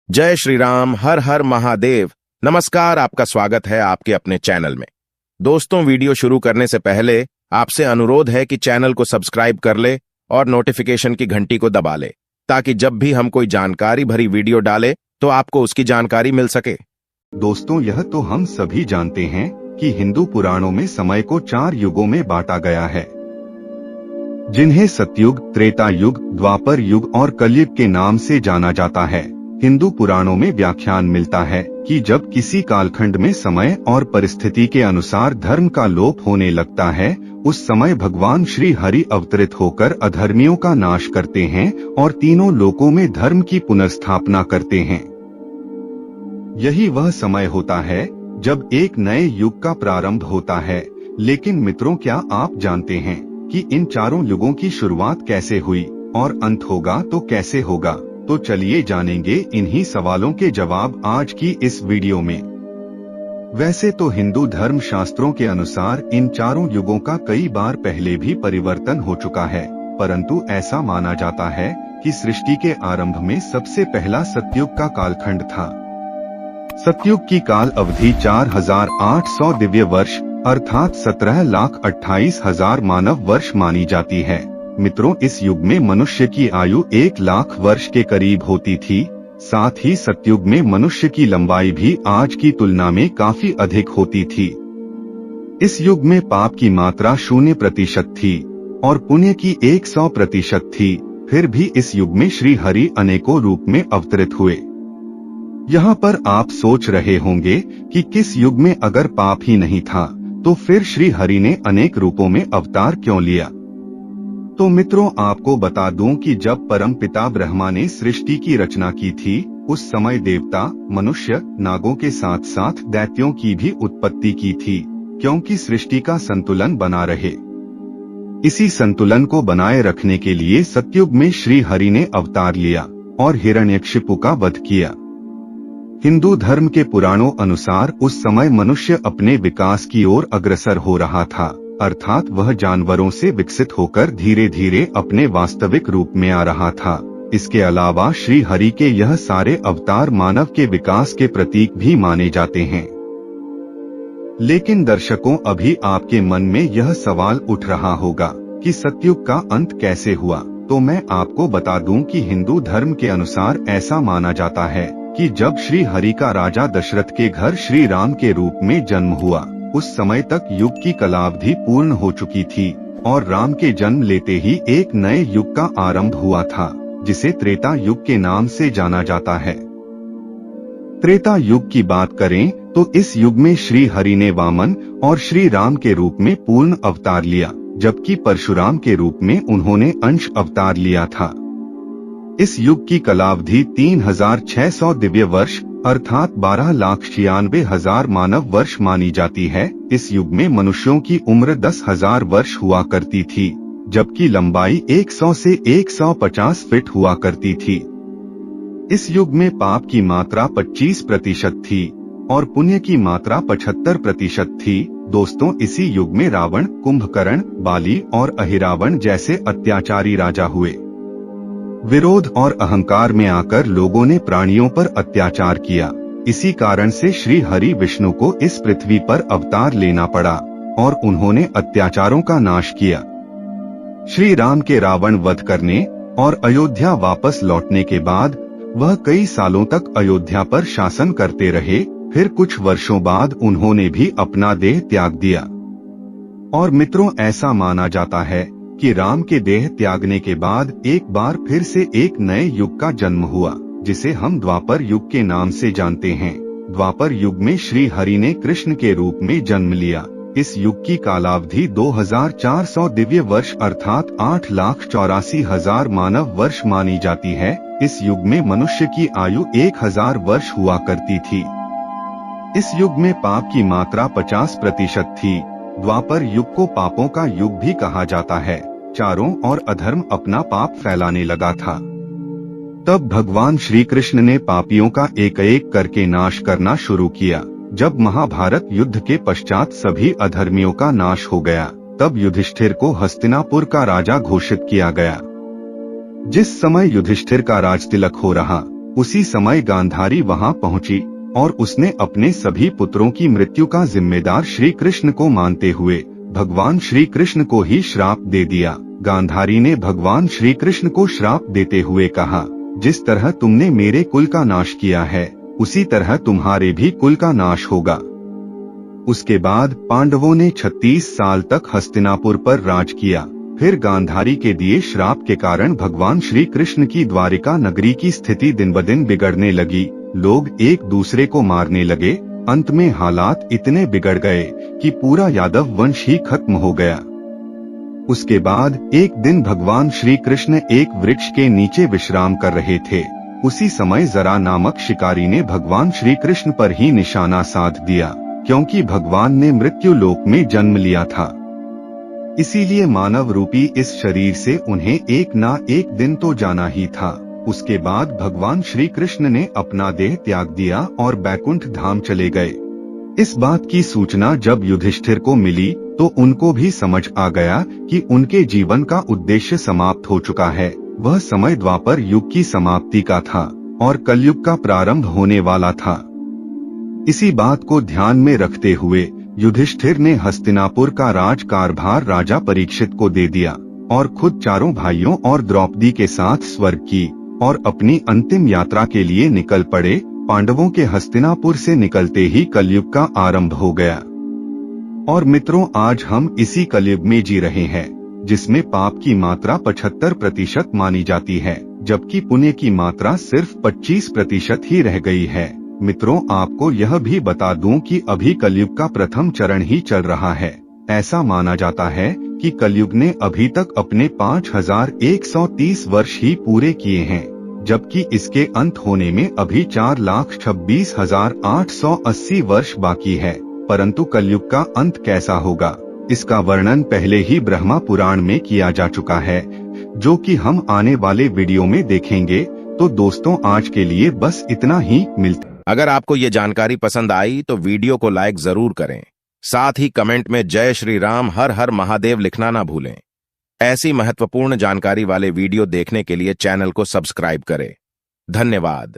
जय श्री राम, हर हर महादेव। नमस्कार, आपका स्वागत है आपके अपने चैनल में। दोस्तों, वीडियो शुरू करने से पहले आपसे अनुरोध है कि चैनल को सब्सक्राइब कर ले और नोटिफिकेशन की घंटी को दबा ले, ताकि जब भी हम कोई जानकारी भरी वीडियो डाले तो आपको उसकी जानकारी मिल सके। दोस्तों, यह तो हम सभी जानते हैं कि हिंदू पुराणों में समय को 4 युगों में बांटा गया है, जिन्हें सतयुग, त्रेता युग, द्वापर युग और कलयुग के नाम से जाना जाता है। हिंदू पुराणों में व्याख्यान मिलता है कि जब किसी कालखंड में समय और परिस्थिति के अनुसार धर्म का लोप होने लगता है, उस समय भगवान श्री हरि अवतरित होकर अधर्मियों का नाश करते हैं और तीनों लोकों में धर्म की पुनर्स्थापना करते हैं। यही वह समय होता है जब एक नए युग का प्रारंभ होता है। लेकिन मित्रों, क्या आप जानते हैं कि इन चारों युगों की शुरुआत कैसे हुई और अंत होगा तो कैसे होगा? तो चलिए जानेंगे इन्हीं सवालों के जवाब आज की इस वीडियो में। वैसे तो हिंदू धर्म शास्त्रों के अनुसार इन चारों युगों का कई बार पहले भी परिवर्तन हो चुका है, परंतु ऐसा माना जाता है कि सृष्टि के आरंभ में सबसे पहला सतयुग का कालखंड था। सतयुग की काल अवधि 4800 दिव्य वर्ष अर्थात 17,28,000 मानव वर्ष मानी जाती है। मित्रों, इस युग में मनुष्य की आयु 1,00,000 वर्ष के करीब होती थी। साथ ही सतयुग में मनुष्य की लंबाई भी आज की तुलना में काफी अधिक होती थी। इस युग में पाप की मात्रा 0% थी और पुण्य की 100% थी। फिर भी इस युग में श्री हरि अनेकों रूप में अवतरित हुए। यहाँ पर आप सोच रहे होंगे कि किस युग में अगर पाप ही नहीं था तो फिर श्री हरि ने अनेक रूपों में अवतार क्यों लिया? तो मित्रों, आपको बता दूं कि जब परमपिता ब्रह्मा ने सृष्टि की रचना की थी, उस समय देवता, मनुष्य, नागों के साथ साथ दैत्यों की भी उत्पत्ति की थी, क्योंकि सृष्टि का संतुलन बना रहे। इसी संतुलन को बनाए रखने के लिए सतयुग में श्री हरि ने अवतार लिया और हिरण्यकशिपु का वध किया। हिंदू धर्म के पुराणों अनुसार उस समय मनुष्य अपने विकास की ओर अग्रसर हो रहा था, अर्थात वह जानवरों से विकसित होकर धीरे धीरे अपने वास्तविक रूप में आ रहा था। इसके अलावा श्री हरि के यह सारे अवतार मानव के विकास के प्रतीक भी माने जाते हैं। लेकिन दर्शकों, अभी आपके मन में यह सवाल उठ रहा होगा कि सतयुग का अंत कैसे हुआ? तो मैं आपको बता दूं कि हिंदू धर्म के अनुसार ऐसा माना जाता है कि जब श्री हरि का राजा दशरथ के घर श्री राम के रूप में जन्म हुआ, उस समय तक युग की कलावधि पूर्ण हो चुकी थी और राम के जन्म लेते ही एक नए युग का आरंभ हुआ था, जिसे त्रेता युग के नाम से जाना जाता है। त्रेता युग की बात करें तो इस युग में श्री हरि ने वामन और श्री राम के रूप में पूर्ण अवतार लिया, जबकि परशुराम के रूप में उन्होंने अंश अवतार लिया था। इस युग की कलावधि 3,600 दिव्य वर्ष अर्थात 12,96,000 मानव वर्ष मानी जाती है। इस युग में मनुष्यों की उम्र 10,000 वर्ष हुआ करती थी, जबकि लंबाई 100 से 150 फीट हुआ करती थी। इस युग में पाप की मात्रा 25% थी और पुण्य की मात्रा 75% थी। दोस्तों, इसी युग में रावण, कुंभकर्ण, बाली और अहिरावण जैसे अत्याचारी राजा हुए। विरोध और अहंकार में आकर लोगों ने प्राणियों पर अत्याचार किया। इसी कारण से श्री हरि विष्णु को इस पृथ्वी पर अवतार लेना पड़ा और उन्होंने अत्याचारों का नाश किया। श्री राम के रावण वध करने और अयोध्या वापस लौटने के बाद वह कई सालों तक अयोध्या पर शासन करते रहे। फिर कुछ वर्षों बाद उन्होंने भी अपना देह त्याग दिया। और मित्रों, ऐसा माना जाता है कि राम के देह त्यागने के बाद एक बार फिर से एक नए युग का जन्म हुआ, जिसे हम द्वापर युग के नाम से जानते हैं। द्वापर युग में श्री हरि ने कृष्ण के रूप में जन्म लिया। इस युग की कालावधि 2,400 दिव्य वर्ष अर्थात 8,84,000 मानव वर्ष मानी जाती है। इस युग में मनुष्य की आयु 1,000 वर्ष हुआ करती थी। इस युग में पाप की मात्रा 50% थी। द्वापर युग को पापों का युग भी कहा जाता है। चारों ओर अधर्म अपना पाप फैलाने लगा था। तब भगवान श्री कृष्ण ने पापियों का एक एक करके नाश करना शुरू किया। जब महाभारत युद्ध के पश्चात सभी अधर्मियों का नाश हो गया, तब युधिष्ठिर को हस्तिनापुर का राजा घोषित किया गया। जिस समय युधिष्ठिर का राजतिलक हो रहा, उसी समय गांधारी वहां पहुंची और उसने अपने सभी पुत्रों की मृत्यु का जिम्मेदार श्री कृष्ण को मानते हुए भगवान श्री कृष्ण को ही श्राप दे दिया। गांधारी ने भगवान श्री कृष्ण को श्राप देते हुए कहा, जिस तरह तुमने मेरे कुल का नाश किया है उसी तरह तुम्हारे भी कुल का नाश होगा। उसके बाद पांडवों ने 36 साल तक हस्तिनापुर पर राज किया। फिर गांधारी के दिए श्राप के कारण भगवान श्री कृष्ण की द्वारिका नगरी की स्थिति दिन ब दिन बिगड़ने लगी। लोग एक दूसरे को मारने लगे। अंत में हालात इतने बिगड़ गए कि पूरा यादव वंश ही खत्म हो गया। उसके बाद एक दिन भगवान श्री कृष्ण एक वृक्ष के नीचे विश्राम कर रहे थे। उसी समय जरा नामक शिकारी ने भगवान श्री कृष्ण पर ही निशाना साध दिया, क्योंकि भगवान ने मृत्यु लोक में जन्म लिया था। इसीलिए मानव रूपी इस शरीर से उन्हें एक ना एक दिन तो जाना ही था। उसके बाद भगवान श्री कृष्ण ने अपना देह त्याग दिया और बैकुंठ धाम चले गए। इस बात की सूचना जब युधिष्ठिर को मिली तो उनको भी समझ आ गया कि उनके जीवन का उद्देश्य समाप्त हो चुका है। वह समय द्वापर युग की समाप्ति का था और कलयुग का प्रारंभ होने वाला था। इसी बात को ध्यान में रखते हुए युधिष्ठिर ने हस्तिनापुर का राजकारभार राजा परीक्षित को दे दिया और खुद चारों भाइयों और द्रौपदी के साथ स्वर्ग की और अपनी अंतिम यात्रा के लिए निकल पड़े। पांडवों के हस्तिनापुर से निकलते ही कलयुग का आरंभ हो गया। और मित्रों, आज हम इसी कलयुग में जी रहे हैं, जिसमें पाप की मात्रा 75% मानी जाती है, जबकि पुण्य की मात्रा सिर्फ 25% ही रह गई है। मित्रों, आपको यह भी बता दूं कि अभी कलयुग का प्रथम चरण ही चल रहा है। ऐसा माना जाता है कि कलयुग ने अभी तक अपने 5130 वर्ष ही पूरे किए हैं, जबकि इसके अंत होने में अभी 4,26,880 वर्ष बाकी है। परंतु कलयुग का अंत कैसा होगा, इसका वर्णन पहले ही ब्रह्मा पुराण में किया जा चुका है, जो कि हम आने वाले वीडियो में देखेंगे। तो दोस्तों, आज के लिए बस इतना ही। मिलते। अगर आपको ये जानकारी पसंद आई तो वीडियो को लाइक जरूर करें। साथ ही कमेंट में जय श्री राम हर हर महादेव लिखना ना भूलें। ऐसी महत्वपूर्ण जानकारी वाले वीडियो देखने के लिए चैनल को सब्सक्राइब करें। धन्यवाद।